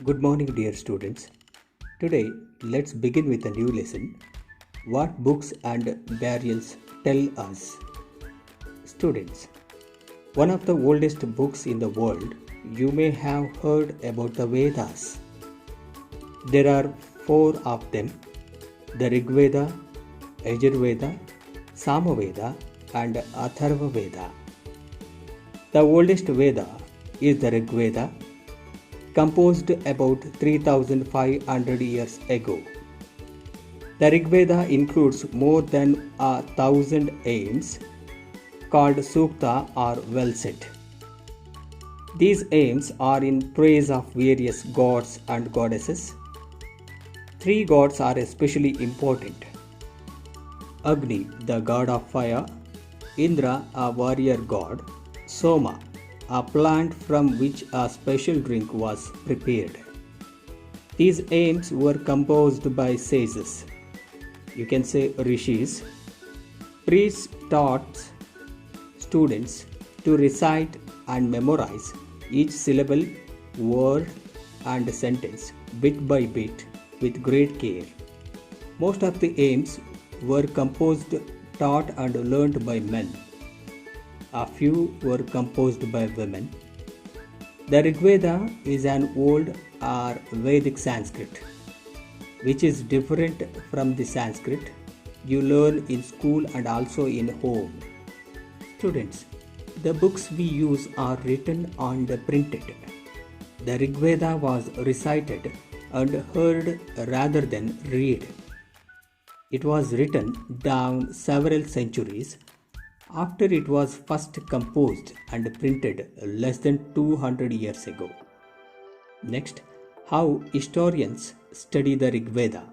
Good morning, dear students. Today, let's begin with a new lesson. What books and burials tell us? Students, one of the oldest books in the world, you may have heard about the Vedas. There are four of them: the Rigveda, Yajurveda, Samaveda, and Atharvaveda. The oldest Veda is the Rigveda, composed about 3500 years ago. The Rigveda includes more than 1,000 aims called Sukta or well said. These aims are in praise of various gods and goddesses. Three gods are especially important: Agni, the god of fire; Indra, a warrior god; Soma, a plant from which a special drink was prepared. These aims were composed by sages, you can say rishis. Priests taught students to recite and memorize each syllable, word, and sentence bit by bit with great care. Most of the aims were composed, taught, and learned by men. A few were composed by women. The Rigveda is an old or Vedic Sanskrit, which is different from the Sanskrit you learn in school and also in home. Students, the books we use are written and printed. The Rigveda was recited and heard rather than read. It was written down several centuries after it was first composed and printed less than 200 years ago. Next, how historians study the Rigveda.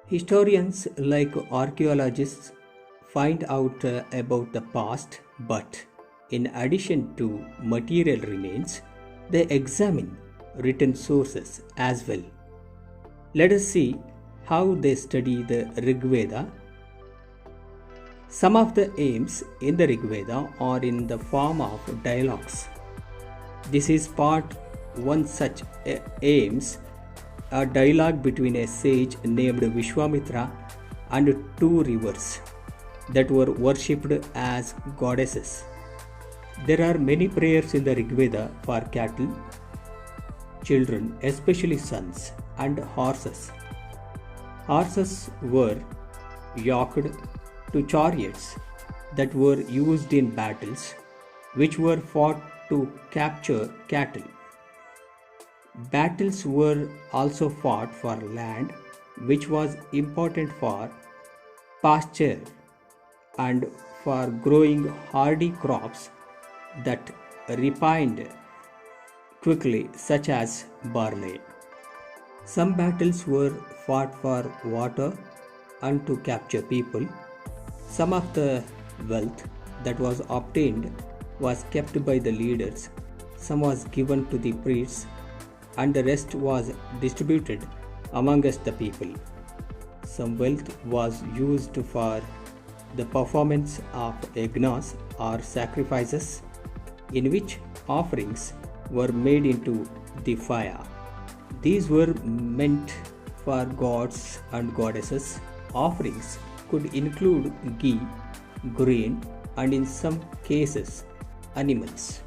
Historians, like archaeologists, find out about the past, but in addition to material remains, they examine written sources as well. Let us see how they study the Rigveda. Some of the aims in the Rigveda are in the form of dialogues. This is part one such aims, a dialogue between a sage named Vishwamitra and two rivers that were worshipped as goddesses. There are many prayers in the Rigveda for cattle, children, especially sons, and horses. Horses were yoked to chariots that were used in battles, which were fought to capture cattle. Battles were also fought for land, which was important for pasture and for growing hardy crops that ripened quickly, such as barley. Some battles were fought for water and to capture people. Some of the wealth that was obtained was kept by the leaders, some was given to the priests, and the rest was distributed amongst the people. Some wealth was used for the performance of yagnas or sacrifices, in which offerings were made into the fire. These were meant for gods and goddesses. Offerings could include ghee, grain, and in some cases, animals.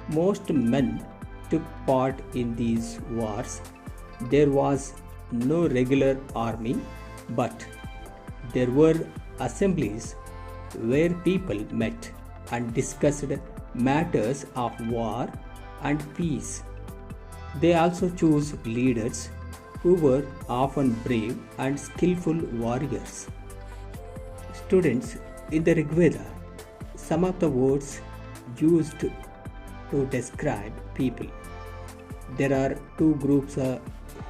Most men took part in these wars. There was no regular army, but there were assemblies where people met and discussed matters of war and peace. They also chose leaders who were often brave and skillful warriors. Students, in the Rigveda, some of the words used to describe people. There are two groups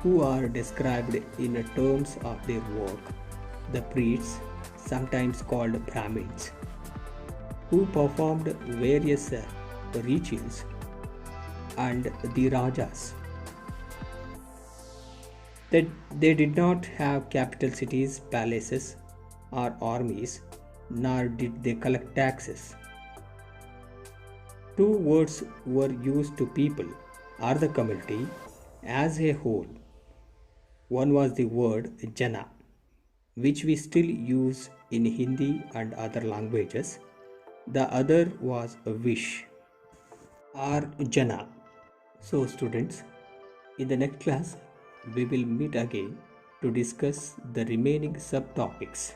who are described in terms of their work: the priests, sometimes called Brahmins, who performed various rituals, and the Rajas. They did not have capital cities, palaces, or armies, nor did they collect taxes. Two words were used to people or the community as a whole. One was the word jana, which we still use in Hindi and other languages. The other was a wish or jana. So, students, in the next class, we will meet again to discuss the remaining subtopics.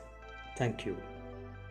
Thank you.